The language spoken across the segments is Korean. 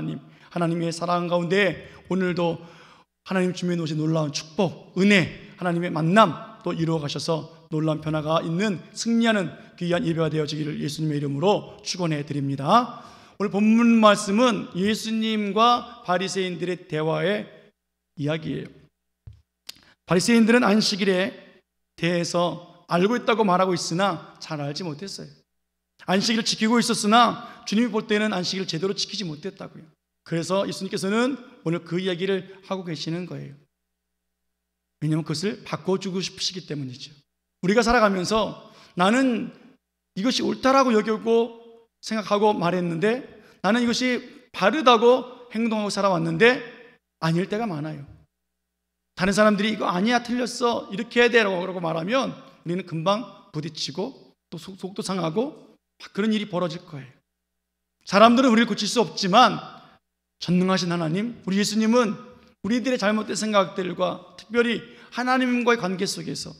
하나님, 하나님의 사랑 가운데 오늘도 하나님 주님의 오신 놀라운 축복, 은혜, 하나님의 만남 또 이루어 가셔서 놀라운 변화가 있는 승리하는 귀한 예배가 되어지기를 예수님의 이름으로 축원해 드립니다. 오늘 본문 말씀은 예수님과 바리새인들의 대화의 이야기예요. 바리새인들은 안식일에 대해서 알고 있다고 말하고 있으나 잘 알지 못했어요. 안식일을 지키고 있었으나 주님이 볼 때는 안식일을 제대로 지키지 못했다고요. 그래서 예수님께서는 오늘 그 이야기를 하고 계시는 거예요. 왜냐하면 그것을 바꿔주고 싶으시기 때문이죠. 우리가 살아가면서 나는 이것이 옳다라고 여기고 생각하고 말했는데, 나는 이것이 바르다고 행동하고 살아왔는데 아닐 때가 많아요. 다른 사람들이 이거 아니야, 틀렸어, 이렇게 해야 되라고 말하면 우리는 금방 부딪히고 또 속도 상하고 그런 일이 벌어질 거예요. 사람들은 우리를 고칠 수 없지만 전능하신 하나님, 우리 예수님은 우리들의 잘못된 생각들과 특별히 하나님과의 관계 속에서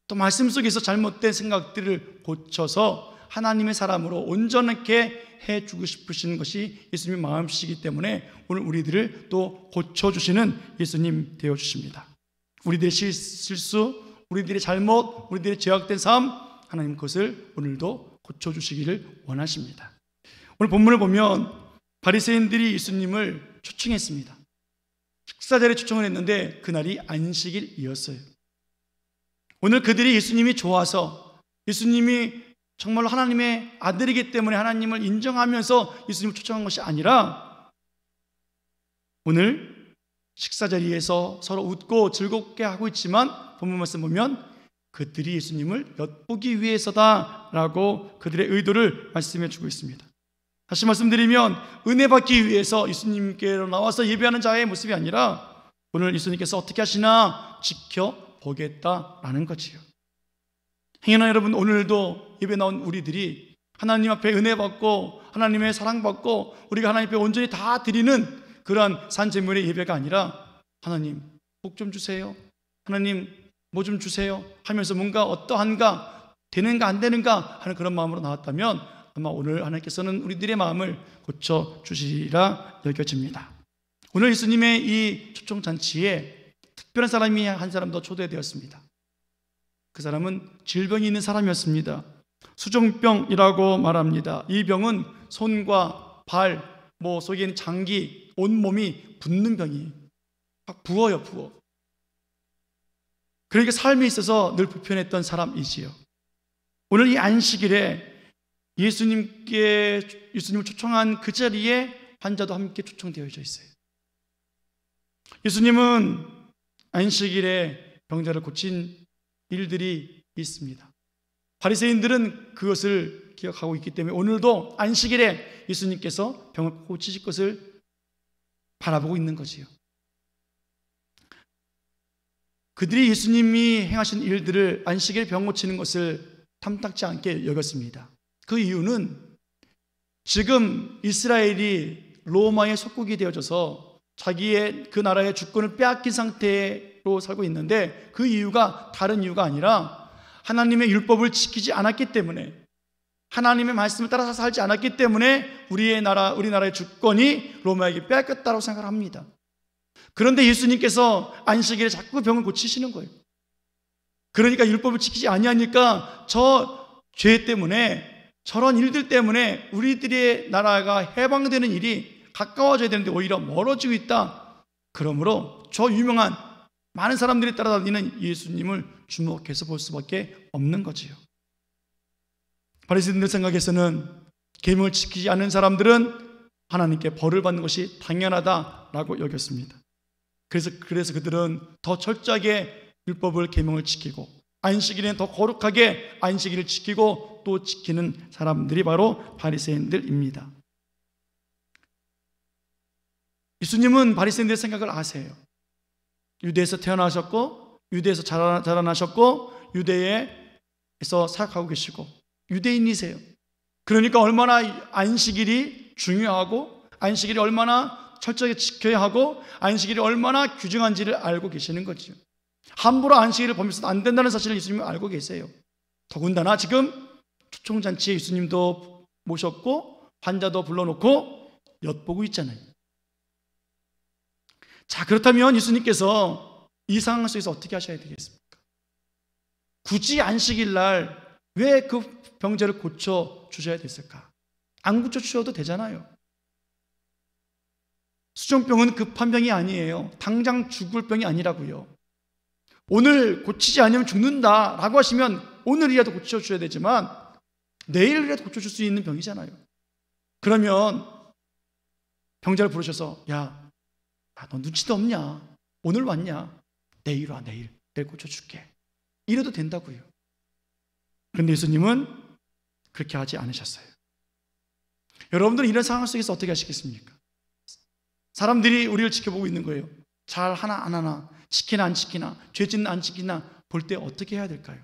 또 말씀 속에서 잘못된 생각들을 고쳐서 하나님의 사람으로 온전하게 해주고 싶으신 것이 예수님의 마음이시기 때문에 오늘 우리들을 또 고쳐주시는 예수님 되어주십니다. 우리들의 실수, 우리들의 잘못, 우리들의 죄악된 삶, 하나님 그것을 오늘도 고쳐주시기를 원하십니다. 오늘 본문을 보면 바리새인들이 예수님을 초청했습니다. 식사 자리에 초청을 했는데 그날이 안식일이었어요. 오늘 그들이 예수님이 좋아서, 예수님이 정말로 하나님의 아들이기 때문에 하나님을 인정하면서 예수님을 초청한 것이 아니라 오늘 식사 자리에서 서로 웃고 즐겁게 하고 있지만 본문 말씀 보면 그들이 예수님을 엿보기 위해서다라고 그들의 의도를 말씀해 주고 있습니다. 다시 말씀드리면 은혜 받기 위해서 예수님께로 나와서 예배하는 자의 모습이 아니라 오늘 예수님께서 어떻게 하시나 지켜보겠다라는 거지요. 행여나 여러분, 오늘도 예배 나온 우리들이 하나님 앞에 은혜 받고 하나님의 사랑 받고 우리가 하나님 앞에 온전히 다 드리는 그러한 산제물의 예배가 아니라 하나님 복 좀 주세요, 하나님 뭐 좀 주세요 하면서 뭔가 어떠한가, 되는가 안 되는가 하는 그런 마음으로 나왔다면 아마 오늘 하나님께서는 우리들의 마음을 고쳐주시리라 여겨집니다. 오늘 예수님의 이 초청잔치에 특별한 사람이 한 사람 더 초대되었습니다. 그 사람은 질병이 있는 사람이었습니다. 수종병이라고 말합니다. 이 병은 손과 발, 속에 있는 장기, 온몸이 붓는 병이에요. 막 부어요, 부어. 그러니까 삶에 있어서 늘 불편했던 사람이지요. 오늘 이 안식일에 예수님을 초청한 그 자리에 환자도 함께 초청되어 있어요. 예수님은 안식일에 병자를 고친 일들이 있습니다. 바리새인들은 그것을 기억하고 있기 때문에 오늘도 안식일에 예수님께서 병을 고치실 것을 바라보고 있는 거지요. 그들이 예수님이 행하신 일들을 안식일에 병 고치는 것을 탐탁지 않게 여겼습니다. 그 이유는 지금 이스라엘이 로마의 속국이 되어져서 자기의 그 나라의 주권을 빼앗긴 상태로 살고 있는데 그 이유가 다른 이유가 아니라 하나님의 율법을 지키지 않았기 때문에, 하나님의 말씀을 따라서 살지 않았기 때문에 우리나라의 주권이 로마에게 빼앗겼다고 생각을 합니다. 그런데 예수님께서 안식일에 자꾸 병을 고치시는 거예요. 그러니까 율법을 지키지 아니하니까 저 죄 때문에, 저런 일들 때문에 우리들의 나라가 해방되는 일이 가까워져야 되는데 오히려 멀어지고 있다. 그러므로 저 유명한 많은 사람들이 따라다니는 예수님을 주목해서 볼 수밖에 없는 거지요. 바리새인들 생각에서는 계명을 지키지 않는 사람들은 하나님께 벌을 받는 것이 당연하다라고 여겼습니다. 그래서 그들은 더 철저하게 율법을 계명을 지키고 안식일에는 더 거룩하게 안식일을 지키고 또 지키는 사람들이 바로 바리새인들입니다. 예수님은 바리새인들의 생각을 아세요. 유대에서 태어나셨고 유대에서 자라나셨고 유대에서 살아가고 계시고 유대인이세요. 그러니까 얼마나 안식일이 중요하고 안식일이 얼마나 철저하게 지켜야 하고 안식일이 얼마나 귀중한지를 알고 계시는 거죠. 함부로 안식일을 범해서는 안 된다는 사실을 예수님은 알고 계세요. 더군다나 지금 초청잔치에 예수님도 모셨고 환자도 불러놓고 엿보고 있잖아요. 자, 그렇다면 예수님께서 이 상황 속에서 어떻게 하셔야 되겠습니까? 굳이 안식일 날 왜 그 병자를 고쳐 주셔야 됐을까? 안 고쳐 주셔도 되잖아요. 수종병은 급한 병이 아니에요. 당장 죽을 병이 아니라고요. 오늘 고치지 않으면 죽는다라고 하시면 오늘이라도 고쳐주셔야 되지만 내일이라도 고쳐줄 수 있는 병이잖아요. 그러면 병자를 부르셔서 야, 너 눈치도 없냐? 오늘 왔냐? 내일 와, 내일 고쳐줄게. 이래도 된다고요. 그런데 예수님은 그렇게 하지 않으셨어요. 여러분들은 이런 상황 속에서 어떻게 하시겠습니까? 사람들이 우리를 지켜보고 있는 거예요. 잘 하나 안 하나, 지키나 안 지키나, 죄 짓나 안 지키나 볼 때 어떻게 해야 될까요?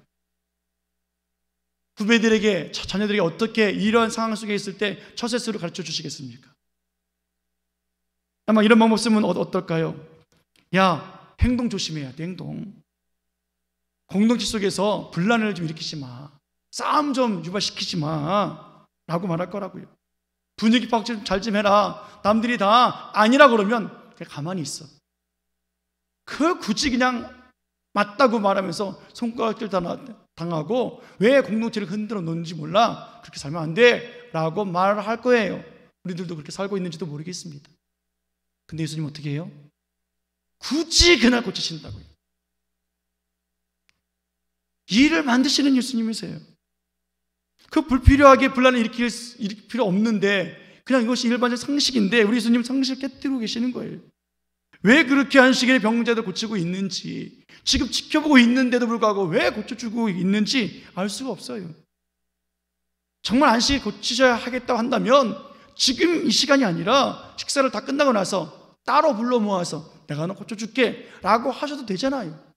후배들에게, 자녀들에게 어떻게 이런 상황 속에 있을 때 처세술을 가르쳐 주시겠습니까? 아마 이런 방법 쓰면 어떨까요? 야, 행동 조심해야 돼, 행동. 공동체 속에서 분란을 좀 일으키지 마. 싸움 좀 유발시키지 마. 라고 말할 거라고요. 분위기 파악 잘 좀 해라. 남들이 다 아니라 그러면 그냥 가만히 있어. 그걸 굳이 그냥 맞다고 말하면서 손가락질 당하고 왜 공동체를 흔들어 놓는지 몰라. 그렇게 살면 안 돼. 라고 말을 할 거예요. 우리들도 그렇게 살고 있는지도 모르겠습니다. 근데 예수님 어떻게 해요? 굳이 그날 고치신다고요. 일을 만드시는 예수님이세요. 그 불필요하게 분란을 일으킬 필요 없는데 그냥 이것이 일반적 상식인데 우리 예수님 상식을 깨뜨리고 계시는 거예요. 왜 그렇게 안식일에 병자들 고치고 있는지, 지금 지켜보고 있는데도 불구하고 왜 고쳐주고 있는지 알 수가 없어요. 정말 안식일 고치셔야 하겠다고 한다면 지금 이 시간이 아니라 식사를 다 끝나고 나서 따로 불러 모아서 내가 너 고쳐줄게 라고 하셔도 되잖아요.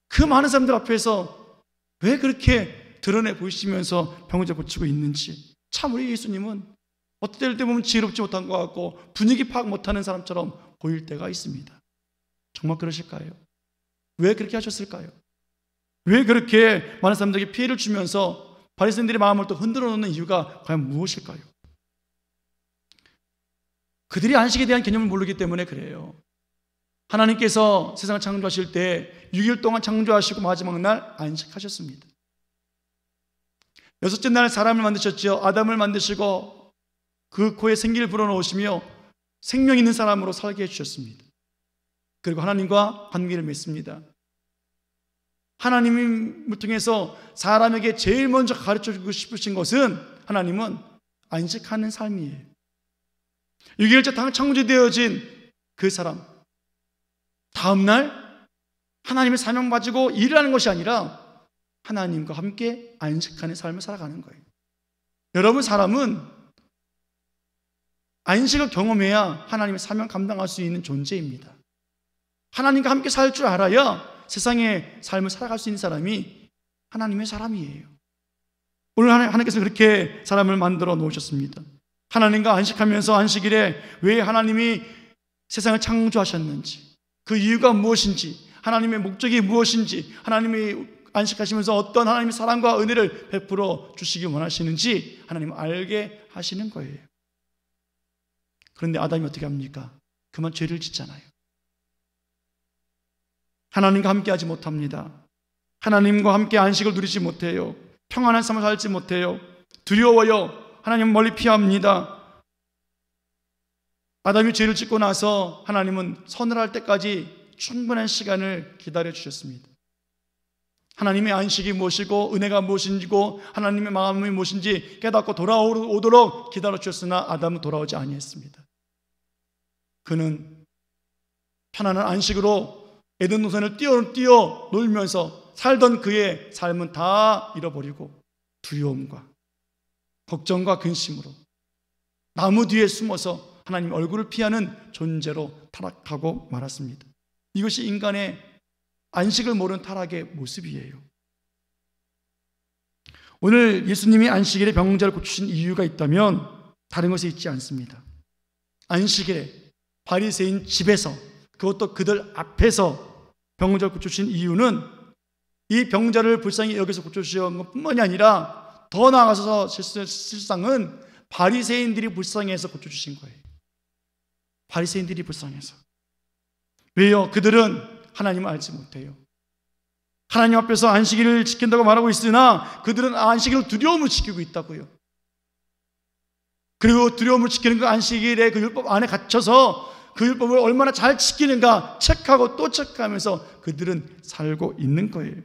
그 많은 사람들 앞에서 왜 그렇게 드러내 보이시면서 병자 고치고 있는지, 참 우리 예수님은 어떨 때 보면 지혜롭지 못한 것 같고 분위기 파악 못하는 사람처럼 보일 때가 있습니다. 정말 그러실까요? 왜 그렇게 하셨을까요? 왜 그렇게 많은 사람들에게 피해를 주면서 바리새인들의 마음을 또 흔들어 놓는 이유가 과연 무엇일까요? 그들이 안식에 대한 개념을 모르기 때문에 그래요. 하나님께서 세상을 창조하실 때 6일 동안 창조하시고 마지막 날 안식하셨습니다. 여섯째 날 사람을 만드셨죠. 아담을 만드시고 그 코에 생기를 불어넣으시며 생명 있는 사람으로 살게 해주셨습니다. 그리고 하나님과 관계를 맺습니다. 하나님을 통해서 사람에게 제일 먼저 가르쳐주고 싶으신 것은 하나님은 안식하는 삶이에요. 6일째 창조되어진 그 사람, 다음날 하나님의 사명 가지고 일을 하는 것이 아니라 하나님과 함께 안식하는 삶을 살아가는 거예요. 여러분, 사람은 안식을 경험해야 하나님의 사명 감당할 수 있는 존재입니다. 하나님과 함께 살 줄 알아야 세상의 삶을 살아갈 수 있는 사람이 하나님의 사람이에요. 오늘 하나님께서 그렇게 사람을 만들어 놓으셨습니다. 하나님과 안식하면서 안식일에 왜 하나님이 세상을 창조하셨는지, 그 이유가 무엇인지, 하나님의 목적이 무엇인지, 하나님이 안식하시면서 어떤 하나님의 사랑과 은혜를 베풀어 주시기 원하시는지 하나님은 알게 하시는 거예요. 그런데 아담이 어떻게 합니까? 그만 죄를 짓잖아요. 하나님과 함께 하지 못합니다. 하나님과 함께 안식을 누리지 못해요. 평안한 삶을 살지 못해요. 두려워요. 하나님은 멀리 피합니다. 아담이 죄를 짓고 나서 하나님은 선을 할 때까지 충분한 시간을 기다려 주셨습니다. 하나님의 안식이 무엇이고 은혜가 무엇인지고 하나님의 마음이 무엇인지 깨닫고 돌아오도록 기다려 주셨으나 아담은 돌아오지 아니했습니다. 그는 편안한 안식으로 에덴 동산을 뛰어 놀면서 살던 그의 삶은 다 잃어버리고 두려움과 걱정과 근심으로 나무 뒤에 숨어서 하나님 얼굴을 피하는 존재로 타락하고 말았습니다. 이것이 인간의 안식을 모르는 타락의 모습이에요. 오늘 예수님이 안식일에 병자를 고치신 이유가 있다면 다른 것에 있지 않습니다. 안식일에 바리새인 집에서, 그것도 그들 앞에서 병자를 고쳐주신 이유는 이 병자를 불쌍히 여기서 고쳐주신 것뿐만이 아니라 더 나아가서 실상은 바리새인들이 불쌍해서 고쳐주신 거예요. 바리새인들이 불쌍해서. 왜요? 그들은 하나님을 알지 못해요. 하나님 앞에서 안식일을 지킨다고 말하고 있으나 그들은 안식일을 두려움을 지키고 있다고요. 그리고 두려움을 지키는 그 안식일의 그 율법 안에 갇혀서 그 율법을 얼마나 잘 지키는가 체크하고 또 체크하면서 그들은 살고 있는 거예요.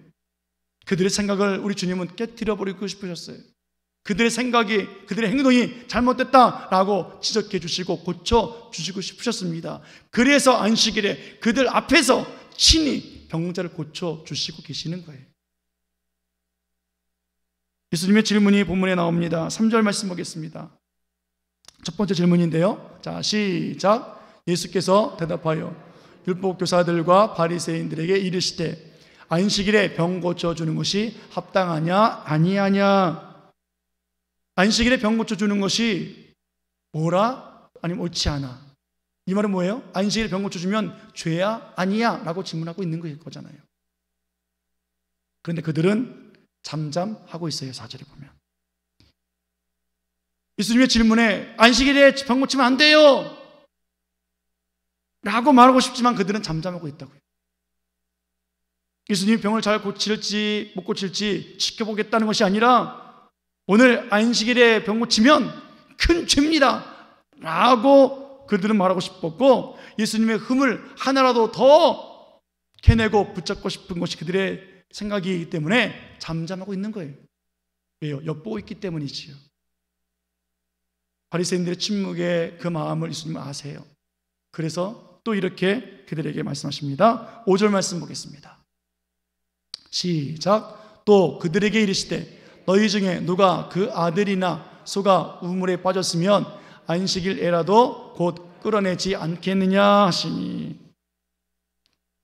그들의 생각을 우리 주님은 깨트려버리고 싶으셨어요. 그들의 생각이, 그들의 행동이 잘못됐다라고 지적해 주시고 고쳐주시고 싶으셨습니다. 그래서 안식일에 그들 앞에서 친히 병자를 고쳐주시고 계시는 거예요. 예수님의 질문이 본문에 나옵니다. 3절 말씀 보겠습니다. 첫 번째 질문인데요. 자, 시작. 예수께서 대답하여 율법 교사들과 바리새인들에게 이르시되 안식일에 병 고쳐주는 것이 합당하냐 아니하냐. 안식일에 병 고쳐주는 것이 뭐라? 아니면 옳지 않아. 이 말은 뭐예요? 안식일에 병 고쳐주면 죄야 아니야 라고 질문하고 있는 거잖아요. 그런데 그들은 잠잠하고 있어요. 4절에 보면 예수님의 질문에 안식일에 병 고치면 안 돼요 라고 말하고 싶지만 그들은 잠잠하고 있다고요. 예수님이 병을 잘 고칠지 못 고칠지 지켜보겠다는 것이 아니라 오늘 안식일에 병 고치면 큰 죄입니다 라고 그들은 말하고 싶었고, 예수님의 흠을 하나라도 더 캐내고 붙잡고 싶은 것이 그들의 생각이기 때문에 잠잠하고 있는 거예요. 왜요? 엿보고 있기 때문이지요. 바리새인들의 침묵의 그 마음을 예수님은 아세요. 그래서 또 이렇게 그들에게 말씀하십니다. 5절 말씀 보겠습니다. 시작. 또 그들에게 이르시되 너희 중에 누가 그 아들이나 소가 우물에 빠졌으면 안식일에라도 곧 끌어내지 않겠느냐 하시니.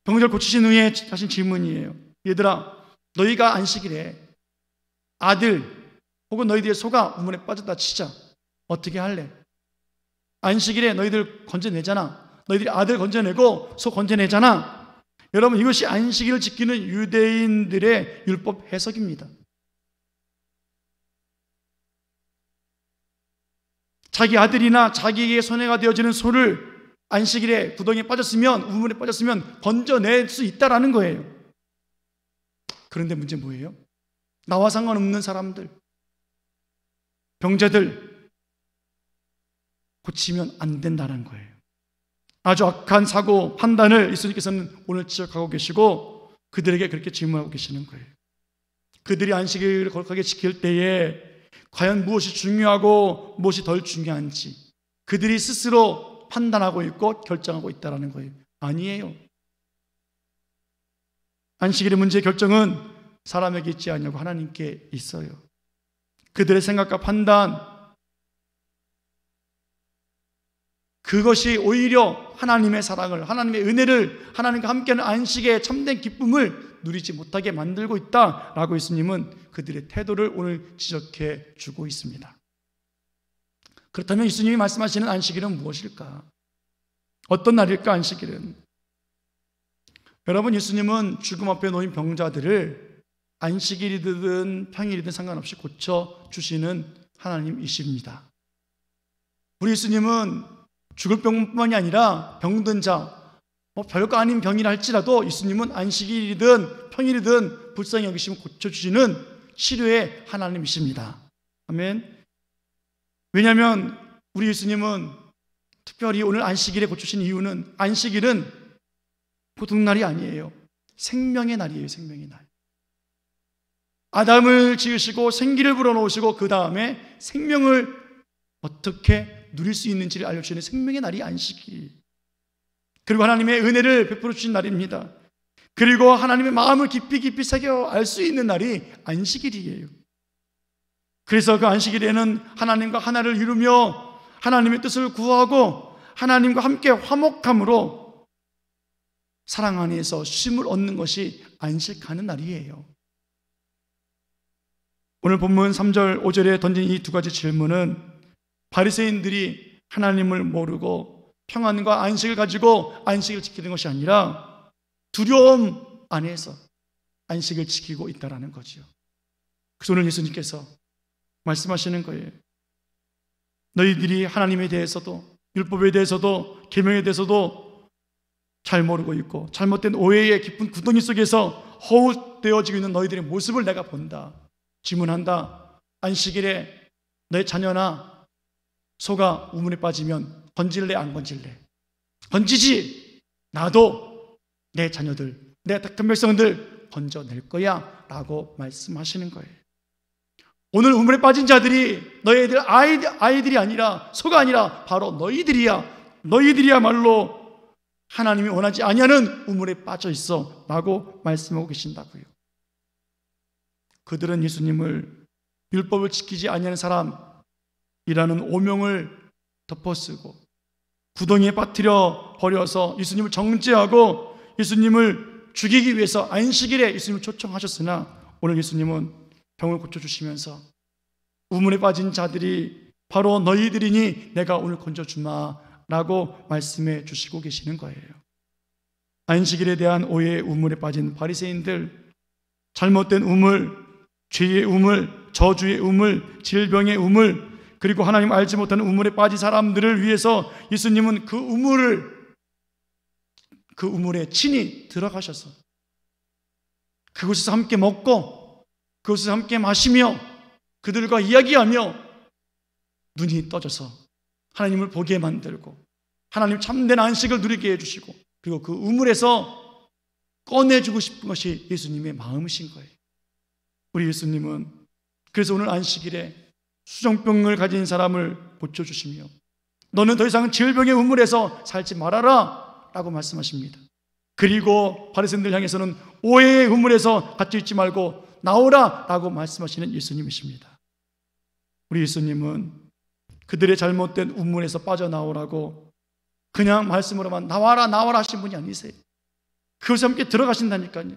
병자를 고치신 후에 하신 질문이에요. 얘들아, 너희가 안식일에 아들 혹은 너희들의 소가 우물에 빠졌다 치자. 어떻게 할래? 안식일에 너희들 건져내잖아. 너희들이 아들 건져내고 소 건져내잖아. 여러분, 이것이 안식일을 지키는 유대인들의 율법 해석입니다. 자기 아들이나 자기에게 손해가 되어지는 소를 안식일에 구덩이에 빠졌으면, 우물에 빠졌으면 건져낼 수 있다라는 거예요. 그런데 문제 뭐예요? 나와 상관없는 사람들, 병자들 고치면 안 된다는 거예요. 아주 악한 사고 판단을 예수님께서는 오늘 지적하고 계시고 그들에게 그렇게 질문하고 계시는 거예요. 그들이 안식일을 거룩하게 지킬 때에 과연 무엇이 중요하고 무엇이 덜 중요한지 그들이 스스로 판단하고 있고 결정하고 있다는 거예요. 아니에요. 안식일의 문제의 결정은 사람에게 있지 않냐고 하나님께 있어요. 그들의 생각과 판단, 그것이 오히려 하나님의 사랑을, 하나님의 은혜를, 하나님과 함께하는 안식의 참된 기쁨을 누리지 못하게 만들고 있다라고 예수님은 그들의 태도를 오늘 지적해 주고 있습니다. 그렇다면 예수님이 말씀하시는 안식일은 무엇일까? 어떤 날일까 안식일은? 여러분, 예수님은 죽음 앞에 놓인 병자들을 안식일이든 평일이든 상관없이 고쳐주시는 하나님이십니다. 우리 예수님은 죽을 병뿐만이 아니라 병든 자, 별거 아닌 병이라 할지라도 예수님은 안식일이든 평일이든 불쌍히 여기시면 고쳐주시는 치료의 하나님이십니다. 아멘. 왜냐하면 우리 예수님은 특별히 오늘 안식일에 고쳐주신 이유는 안식일은 보통 날이 아니에요. 생명의 날이에요. 생명의 날. 아담을 지으시고 생기를 불어넣으시고 그 다음에 생명을 어떻게 누릴 수 있는지를 알려주시는 생명의 날이 안식일. 그리고 하나님의 은혜를 베풀어 주신 날입니다. 그리고 하나님의 마음을 깊이 새겨 알 수 있는 날이 안식일이에요. 그래서 그 안식일에는 하나님과 하나를 이루며 하나님의 뜻을 구하고 하나님과 함께 화목함으로 사랑 안에서 쉼을 얻는 것이 안식하는 날이에요. 오늘 본문 3절, 5절에 던진 이 두 가지 질문은 바리새인들이 하나님을 모르고 평안과 안식을 가지고 안식을 지키는 것이 아니라 두려움 안에서 안식을 지키고 있다는 거죠. 그래서 오늘 예수님께서 말씀하시는 거예요. 너희들이 하나님에 대해서도 율법에 대해서도 계명에 대해서도 잘 모르고 있고 잘못된 오해의 깊은 구덩이 속에서 허우되어지고 있는 너희들의 모습을 내가 본다. 질문한다. 안식일에 너의 자녀나 소가 우물에 빠지면 건질래 안 건질래? 건지지. 나도 내 자녀들, 내 택한 백성들 건져낼 거야 라고 말씀하시는 거예요. 오늘 우물에 빠진 자들이 너희들 아이들이 아니라 소가 아니라 바로 너희들이야. 너희들이야말로 하나님이 원하지 아니하는 우물에 빠져 있어 라고 말씀하고 계신다고요. 그들은 예수님을 율법을 지키지 아니하는 사람이라는 오명을 덮어쓰고 구덩이에 빠뜨려 버려서 예수님을 정죄하고 예수님을 죽이기 위해서 안식일에 예수님을 초청하셨으나 오늘 예수님은 병을 고쳐주시면서 우물에 빠진 자들이 바로 너희들이니 내가 오늘 건져주마 라고 말씀해 주시고 계시는 거예요. 안식일에 대한 오해의 우물에 빠진 바리새인들, 잘못된 우물, 죄의 우물, 저주의 우물, 질병의 우물, 그리고 하나님 알지 못하는 우물에 빠진 사람들을 위해서 예수님은 그 우물에 친히 들어가셔서 그곳에서 함께 먹고 그곳에서 함께 마시며 그들과 이야기하며 눈이 떠져서 하나님을 보게 만들고 하나님 참된 안식을 누리게 해주시고 그리고 그 우물에서 꺼내주고 싶은 것이 예수님의 마음이신 거예요. 우리 예수님은 그래서 오늘 안식일에 수정병을 가진 사람을 고쳐주시며 너는 더 이상 질병의 우물에서 살지 말아라 라고 말씀하십니다. 그리고 바리새인들 향해서는 오해의 우물에서 갇혀 있지 말고 나오라 라고 말씀하시는 예수님이십니다. 우리 예수님은 그들의 잘못된 우물에서 빠져나오라고 그냥 말씀으로만 나와라 나와라 하신 분이 아니세요. 그것에 함께 들어가신다니까요.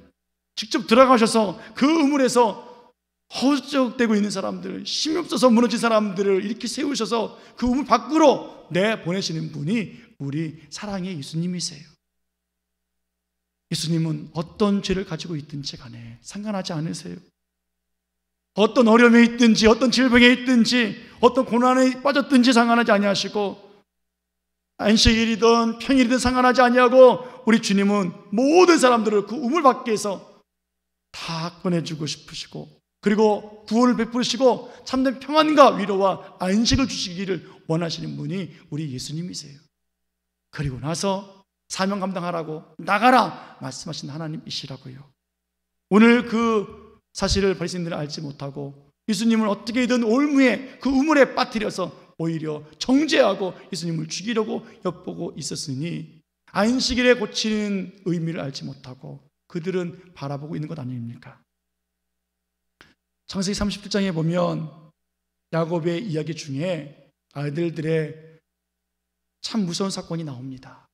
직접 들어가셔서 그 우물에서 허우적대고 있는 사람들, 힘이 없어서 무너진 사람들을 이렇게 세우셔서 그 우물 밖으로 내보내시는 분이 우리 사랑의 예수님이세요. 예수님은 어떤 죄를 가지고 있든지 간에 상관하지 않으세요. 어떤 어려움에 있든지 어떤 질병에 있든지 어떤 고난에 빠졌든지 상관하지 아니하시고 안식일이든 평일이든 상관하지 아니하고 우리 주님은 모든 사람들을 그 우물 밖에서 다 꺼내주고 싶으시고 그리고 구원을 베푸시고 참된 평안과 위로와 안식을 주시기를 원하시는 분이 우리 예수님이세요. 그리고 나서 사명 감당하라고 나가라 말씀하신 하나님이시라고요. 오늘 그 사실을 바리새인들은 알지 못하고 예수님을 어떻게든 올무에 그 우물에 빠뜨려서 오히려 정죄하고 예수님을 죽이려고 엿보고 있었으니 안식일에 고치는 의미를 알지 못하고 그들은 바라보고 있는 것 아닙니까? 창세기 37장에 보면 야곱의 이야기 중에 아들들의 참 무서운 사건이 나옵니다.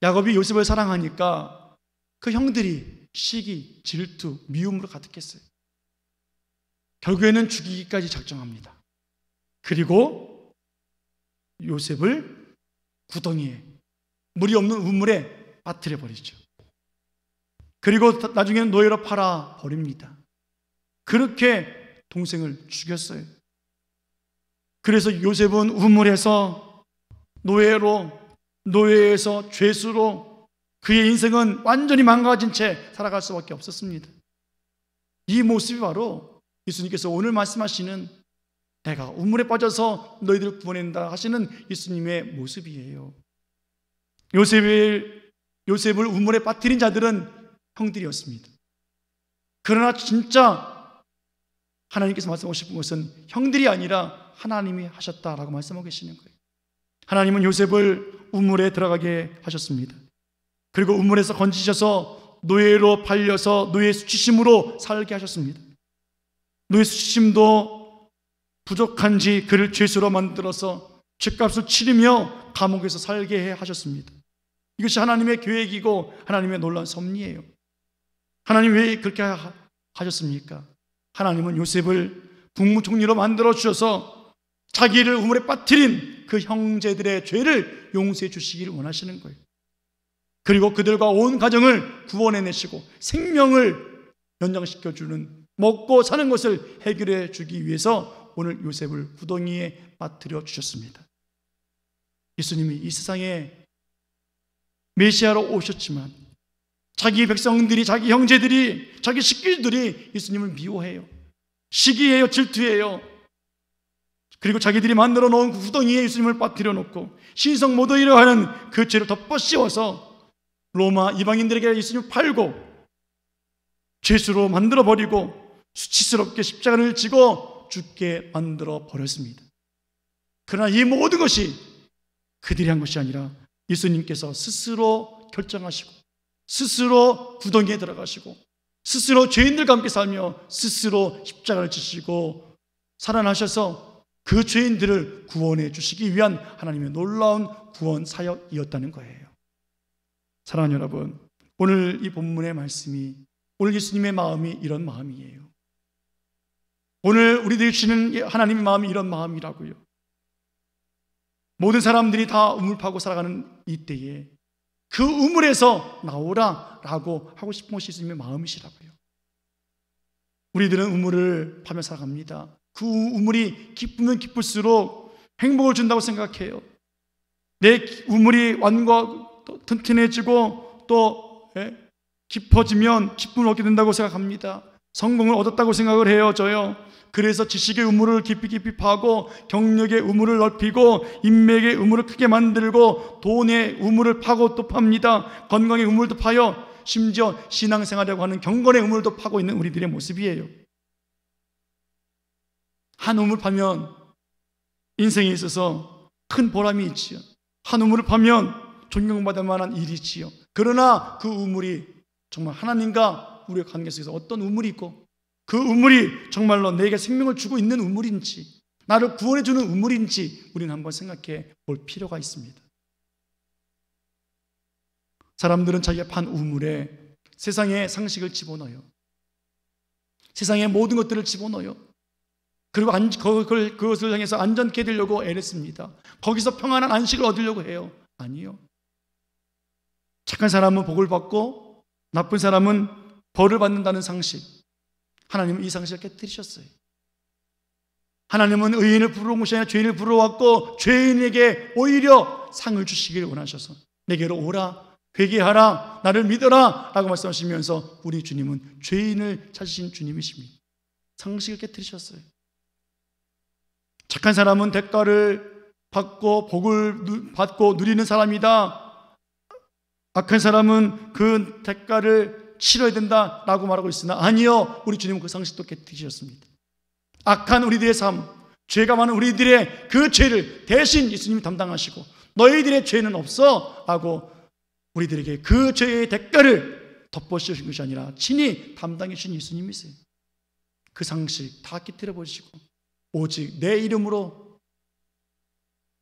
야곱이 요셉을 사랑하니까 그 형들이 시기, 질투, 미움으로 가득했어요. 결국에는 죽이기까지 작정합니다. 그리고 요셉을 구덩이에 물이 없는 우물에 빠뜨려 버리죠. 그리고 나중에는 노예로 팔아 버립니다. 그렇게 동생을 죽였어요. 그래서 요셉은 우물에서 노예에서 죄수로 그의 인생은 완전히 망가진 채 살아갈 수밖에 없었습니다. 이 모습이 바로 예수님께서 오늘 말씀하시는 내가 우물에 빠져서 너희들을 구원한다 하시는 예수님의 모습이에요. 요셉을 우물에 빠뜨린 자들은 형들이었습니다. 그러나 진짜 하나님께서 말씀하고 싶은 것은 형들이 아니라 하나님이 하셨다라고 말씀하고 계시는 거예요. 하나님은 요셉을 우물에 들어가게 하셨습니다. 그리고 우물에서 건지셔서 노예로 팔려서 노예 수치심으로 살게 하셨습니다. 노예 수치심도 부족한지 그를 죄수로 만들어서 죄값을 치르며 감옥에서 살게 하셨습니다. 이것이 하나님의 계획이고 하나님의 놀라운 섭리예요. 하나님 왜 그렇게 하셨습니까? 하나님은 요셉을 국무총리로 만들어 주셔서 자기를 우물에 빠뜨린 그 형제들의 죄를 용서해 주시기를 원하시는 거예요. 그리고 그들과 온 가정을 구원해내시고 생명을 연장시켜주는 먹고 사는 것을 해결해 주기 위해서 오늘 요셉을 구덩이에 빠뜨려 주셨습니다. 예수님이 이 세상에 메시아로 오셨지만 자기 백성들이, 자기 형제들이, 자기 식구들이 예수님을 미워해요. 시기해요. 질투해요. 그리고 자기들이 만들어 놓은 그 구덩이에 예수님을 빠뜨려 놓고 신성 모독이라 하는 그 죄를 덮어 씌워서 로마 이방인들에게 예수님을 팔고 죄수로 만들어 버리고 수치스럽게 십자가를 지고 죽게 만들어 버렸습니다. 그러나 이 모든 것이 그들이 한 것이 아니라 예수님께서 스스로 결정하시고 스스로 구덩이에 들어가시고 스스로 죄인들과 함께 살며 스스로 십자가를 지시고 살아나셔서 그 죄인들을 구원해 주시기 위한 하나님의 놀라운 구원 사역이었다는 거예요. 사랑하는 여러분, 오늘 이 본문의 말씀이, 오늘 예수님의 마음이 이런 마음이에요. 오늘 우리들이 주시는 하나님의 마음이 이런 마음이라고요. 모든 사람들이 다 우물 파고 살아가는 이때에 그 우물에서 나오라 라고 하고 싶은 것이 예수님의 마음이시라고요. 우리들은 우물을 파며 살아갑니다. 그 우물이 깊으면 깊을수록 행복을 준다고 생각해요. 내 우물이 완과 튼튼해지고 또 깊어지면 기쁨을 얻게 된다고 생각합니다. 성공을 얻었다고 생각을 해요. 저요. 그래서 지식의 우물을 깊이 파고 경력의 우물을 넓히고 인맥의 우물을 크게 만들고 돈의 우물을 파고 또 팝니다. 건강의 우물도 파요. 심지어 신앙생활이라고 하는 경건의 우물도 파고 있는 우리들의 모습이에요. 한 우물 파면 인생에 있어서 큰 보람이 있지요. 한 우물을 파면 존경받을 만한 일이지요. 그러나 그 우물이 정말 하나님과 우리의 관계 속에서 어떤 우물이 있고 그 우물이 정말로 내게 생명을 주고 있는 우물인지, 나를 구원해 주는 우물인지 우리는 한번 생각해 볼 필요가 있습니다. 사람들은 자기가 판 우물에 세상의 상식을 집어넣어요. 세상의 모든 것들을 집어넣어요. 그리고 그것을 향해서 안전케 되려고 애를 씁니다. 거기서 평안한 안식을 얻으려고 해요. 아니요. 착한 사람은 복을 받고 나쁜 사람은 벌을 받는다는 상식, 하나님은 이 상식을 깨뜨리셨어요. 하나님은 의인을 부러운 것이 아니라 죄인을 부러웠고 죄인에게 오히려 상을 주시기를 원하셔서 내게로 오라, 회개하라, 나를 믿어라 라고 말씀하시면서 우리 주님은 죄인을 찾으신 주님이십니다. 상식을 깨뜨리셨어요. 착한 사람은 대가를 받고 복을 받고 누리는 사람이다. 악한 사람은 그 대가를 치러야 된다라고 말하고 있으나 아니요, 우리 주님은 그 상식도 깨뜨리셨습니다. 악한 우리들의 삶, 죄가 많은 우리들의 그 죄를 대신 예수님이 담당하시고 너희들의 죄는 없어 라고 우리들에게 그 죄의 대가를 덮어씌우신 것이 아니라 친히 담당해 주신 예수님이세요. 그 상식 다 깨뜨려 버리시고 오직 내 이름으로,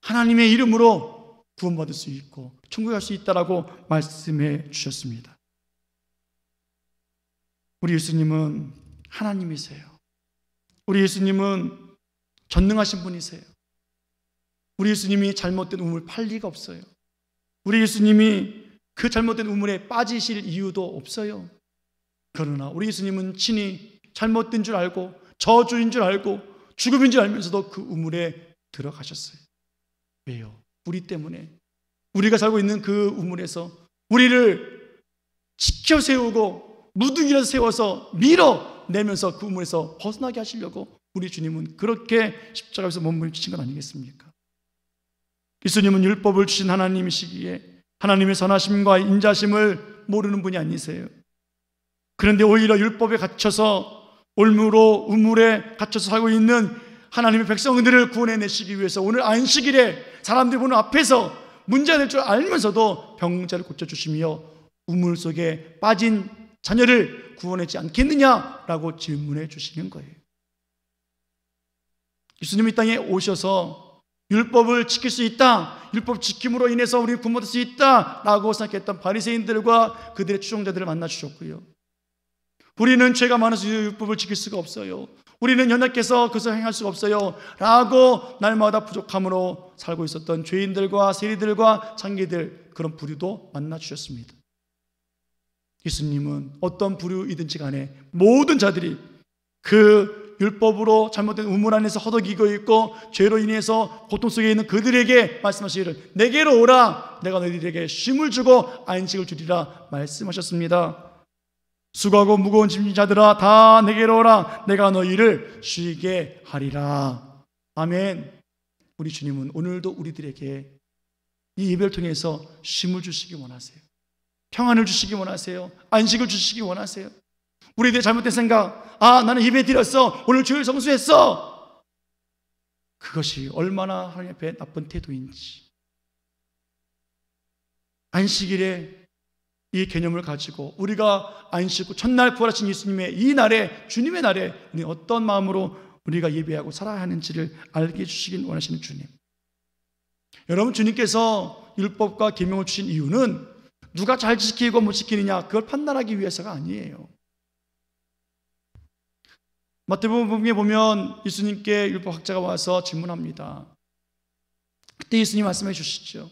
하나님의 이름으로 구원받을 수 있고 천국에 갈 수 있다라고 말씀해 주셨습니다. 우리 예수님은 하나님이세요. 우리 예수님은 전능하신 분이세요. 우리 예수님이 잘못된 우물 팔 리가 없어요. 우리 예수님이 그 잘못된 우물에 빠지실 이유도 없어요. 그러나 우리 예수님은 친히 잘못된 줄 알고 저주인 줄 알고 죽음인 줄 알면서도 그 우물에 들어가셨어요. 왜요? 우리 때문에, 우리가 살고 있는 그 우물에서 우리를 지켜 세우고 무등이라도 세워서 밀어내면서 그 우물에서 벗어나게 하시려고 우리 주님은 그렇게 십자가에서 몸을 주신 것 아니겠습니까? 예수님은 율법을 주신 하나님이시기에 하나님의 선하심과 인자심을 모르는 분이 아니세요. 그런데 오히려 율법에 갇혀서 올무로 우물에 갇혀서 살고 있는 하나님의 백성들을 구원해내시기 위해서 오늘 안식일에 사람들이 보는 앞에서 문제가 될 줄 알면서도 병자를 고쳐주시며 우물 속에 빠진 자녀를 구원하지 않겠느냐라고 질문해 주시는 거예요. 예수님이 이 땅에 오셔서 율법을 지킬 수 있다, 율법 지킴으로 인해서 우리를 구원받을 수 있다라고 생각했던 바리새인들과 그들의 추종자들을 만나 주셨고요. 우리는 죄가 많아서 율법을 지킬 수가 없어요, 우리는 연약해서 그것을 행할 수가 없어요 라고 날마다 부족함으로 살고 있었던 죄인들과 세리들과 장기들, 그런 부류도 만나 주셨습니다. 예수님은 어떤 부류이든지 간에 모든 자들이 그 율법으로 잘못된 우물 안에서 허덕이고 있고 죄로 인해서 고통 속에 있는 그들에게 말씀하시기를 내게로 오라, 내가 너희들에게 쉼을 주고 안식을 주리라 말씀하셨습니다. 수고하고 무거운 짐진 자들아 다 내게로 오라, 내가 너희를 쉬게 하리라. 아멘. 우리 주님은 오늘도 우리들에게 이 예배를 통해서 쉼을 주시기 원하세요. 평안을 주시기 원하세요. 안식을 주시기 원하세요. 우리들의 잘못된 생각, 나는 예배 드렸어, 오늘 주일 성수했어, 그것이 얼마나 하나님 앞에 나쁜 태도인지. 안식일에 이 개념을 가지고 우리가 안식 후 첫날 부활하신 예수님의 이 날에, 주님의 날에 우리 어떤 마음으로 우리가 예배하고 살아야 하는지를 알게 해주시길 원하시는 주님. 여러분, 주님께서 율법과 계명을 주신 이유는 누가 잘 지키고 못 지키느냐 그걸 판단하기 위해서가 아니에요. 마태복음에 보면 예수님께 율법학자가 와서 질문합니다. 그때 예수님 말씀해 주시죠.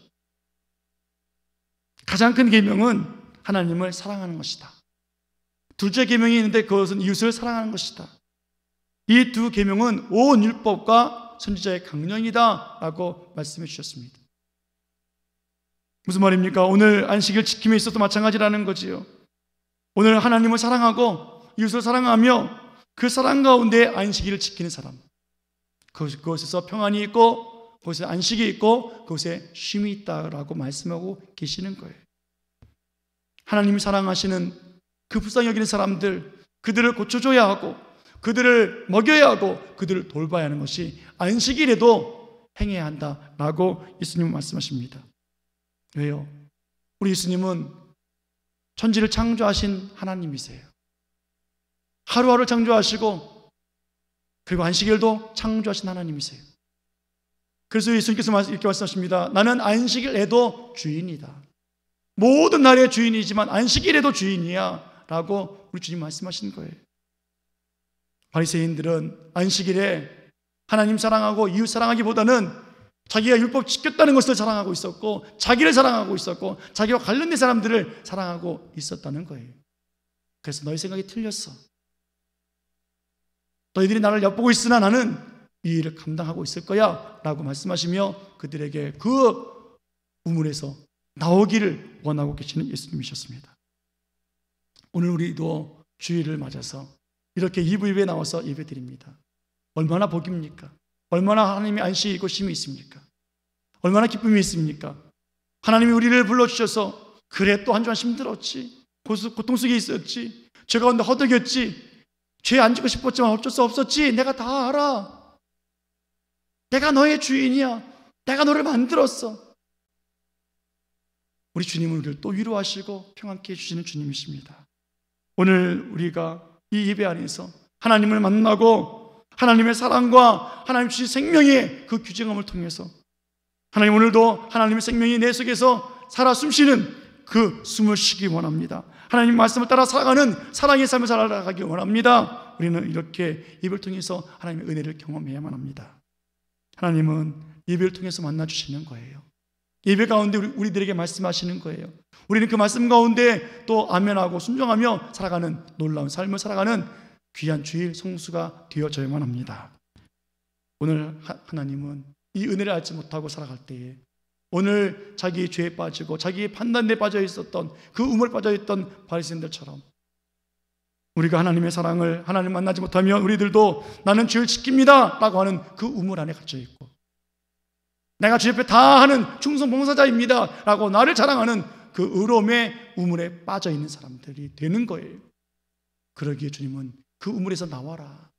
가장 큰 계명은 하나님을 사랑하는 것이다. 둘째 계명이 있는데 그것은 이웃을 사랑하는 것이다. 이 두 계명은 온 율법과 선지자의 강령이다 라고 말씀해 주셨습니다. 무슨 말입니까? 오늘 안식일 지킴에 있어도 마찬가지라는 거지요. 오늘 하나님을 사랑하고 이웃을 사랑하며 그 사랑 가운데 안식일을 지키는 사람, 그곳에서 평안이 있고 그곳에 안식이 있고 그곳에 쉼이 있다라고 말씀하고 계시는 거예요. 하나님이 사랑하시는 그 불쌍히 여기는 사람들, 그들을 고쳐줘야 하고 그들을 먹여야 하고 그들을 돌봐야 하는 것이 안식일에도 행해야 한다라고 예수님은 말씀하십니다. 왜요? 우리 예수님은 천지를 창조하신 하나님이세요. 하루하루 창조하시고 그리고 안식일도 창조하신 하나님이세요. 그래서 예수님께서 이렇게 말씀하십니다. 나는 안식일에도 주인이다. 모든 날의 주인이지만 안식일에도 주인이야 라고 우리 주님 말씀하신 거예요. 바리새인들은 안식일에 하나님 사랑하고 이웃 사랑하기보다는 자기가 율법 지켰다는 것을 사랑하고 있었고 자기를 사랑하고 있었고 자기와 관련된 사람들을 사랑하고 있었다는 거예요. 그래서 너희 생각이 틀렸어. 너희들이 나를 엿보고 있으나 나는 이 일을 감당하고 있을 거야 라고 말씀하시며 그들에게 그 우물에서 나오기를 원하고 계시는 예수님이셨습니다. 오늘 우리도 주일을 맞아서 이렇게 이브입에 나와서 예배드립니다. 얼마나 복입니까? 얼마나 하나님의 안식이고 쉼이 있습니까? 얼마나 기쁨이 있습니까? 하나님이 우리를 불러주셔서 그래 또 한 주간 힘들었지, 고통 속에 있었지, 죄 가운데 허덕였지, 죄 안 지고 싶었지만 어쩔 수 없었지, 내가 다 알아. 내가 너의 주인이야. 내가 너를 만들었어. 우리 주님은 우리를 또 위로하시고 평안케 해주시는 주님이십니다. 오늘 우리가 이 예배 안에서 하나님을 만나고 하나님의 사랑과 하나님 주신 생명의 그 규정함을 통해서 하나님 오늘도 하나님의 생명이 내 속에서 살아 숨쉬는 그 숨을 쉬기 원합니다. 하나님 말씀을 따라 살아가는 사랑의 삶을 살아가기 원합니다. 우리는 이렇게 예배를 통해서 하나님의 은혜를 경험해야만 합니다. 하나님은 예배를 통해서 만나주시는 거예요. 예배 가운데 우리들에게 말씀하시는 거예요. 우리는 그 말씀 가운데 또 아멘하고 순종하며 살아가는 놀라운 삶을 살아가는 귀한 주일 성수가 되어져야만 합니다. 오늘 하나님은 이 은혜를 알지 못하고 살아갈 때에 오늘 자기의 죄에 빠지고 자기의 판단에 빠져 있었던 그 우물에 빠져 있던 바리새인들처럼 우리가 하나님의 사랑을 하나님 만나지 못하면 우리들도 나는 죄를 지킵니다 라고 하는 그 우물 안에 갇혀 있고 내가 주 옆에 다 하는 충성 봉사자입니다 라고 나를 자랑하는 그 의로움의 우물에 빠져 있는 사람들이 되는 거예요. 그러기에 주님은 그 우물에서 나와라.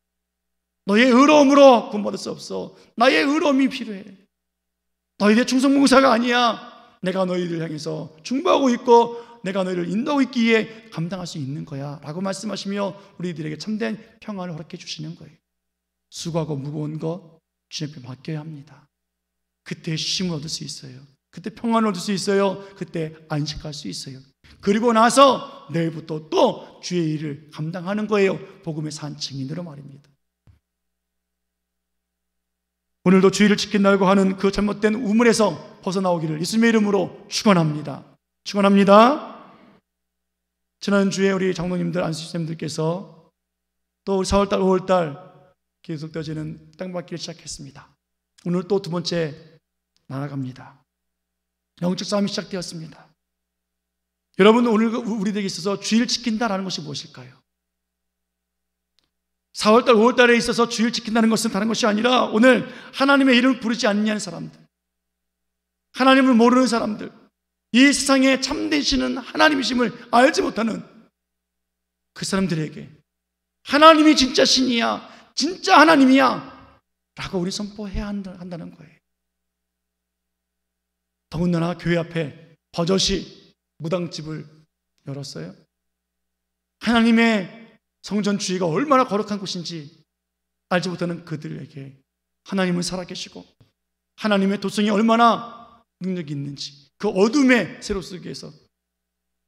너의 의로움으로 구원받을 수 없어. 나의 의로움이 필요해. 너희들의 충성 봉사가 아니야. 내가 너희들 향해서 중보하고 있고 내가 너희를 인도하고 있기에 감당할 수 있는 거야 라고 말씀하시며 우리들에게 참된 평안을 허락해 주시는 거예요. 수고하고 무거운 것 주님 앞에 맡겨야 합니다. 그때 쉼을 얻을 수 있어요. 그때 평안을 얻을 수 있어요. 그때 안식할 수 있어요. 그리고 나서 내일부터 또 주의 일을 감당하는 거예요. 복음의 산 증인으로 말입니다. 오늘도 주의를 지킨다고 하는 그 잘못된 우물에서 벗어나오기를 예수님의 이름으로 축원합니다. 축원합니다. 지난주에 우리 장로님들, 안수님들께서 또 우리 4월달, 5월달 계속되어지는 땅밟기를 시작했습니다. 오늘 또 두 번째 나아갑니다. 영적 싸움이 시작되었습니다. 여러분, 오늘 우리들에게 있어서 주의를 지킨다라는 것이 무엇일까요? 4월달, 5월달에 있어서 주의를 지킨다는 것은 다른 것이 아니라 오늘 하나님의 이름을 부르지 않는 사람들, 하나님을 모르는 사람들, 이 세상에 참되시는 하나님이심을 알지 못하는 그 사람들에게 하나님이 진짜 신이야, 진짜 하나님이야 라고 우리 선포해야 한다는 거예요. 더군다나 교회 앞에 버젓이 무당집을 열었어요. 하나님의 성전 주위가 얼마나 거룩한 곳인지 알지 못하는 그들에게 하나님은 살아계시고 하나님의 도성이 얼마나 능력이 있는지, 그 어둠의 세로 속에서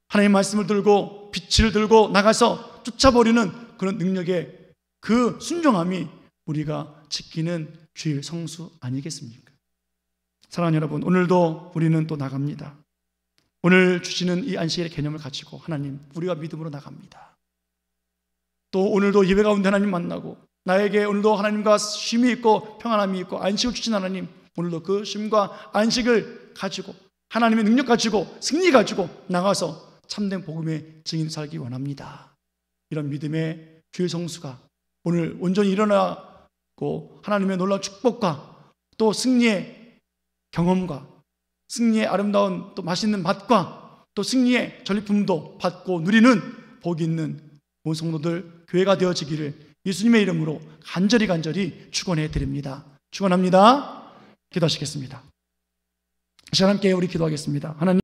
하나님의 말씀을 들고 빛을 들고 나가서 쫓아버리는 그런 능력의 그 순종함이 우리가 지키는 주일 성수 아니겠습니까? 사랑하는 여러분, 오늘도 우리는 또 나갑니다. 오늘 주시는 이 안식일의 개념을 가지고 하나님, 우리가 믿음으로 나갑니다. 또 오늘도 예배 가운데 하나님 만나고 나에게 오늘도 하나님과 쉼이 있고 평안함이 있고 안식을 주신 하나님, 오늘도 그 쉼과 안식을 가지고 하나님의 능력 가지고 승리 가지고 나가서 참된 복음의 증인 살기 원합니다. 이런 믿음의 주일 성수가 오늘 온전히 일어나고 하나님의 놀라운 축복과 또 승리의 경험과 승리의 아름다운 또 맛있는 맛과 또 승리의 전리품도 받고 누리는 복이 있는 모든 성도들 교회가 되어지기를 예수님의 이름으로 간절히 축원해 드립니다. 축원합니다. 기도하시겠습니다. 이 시간 함께 우리 기도하겠습니다. 하나님,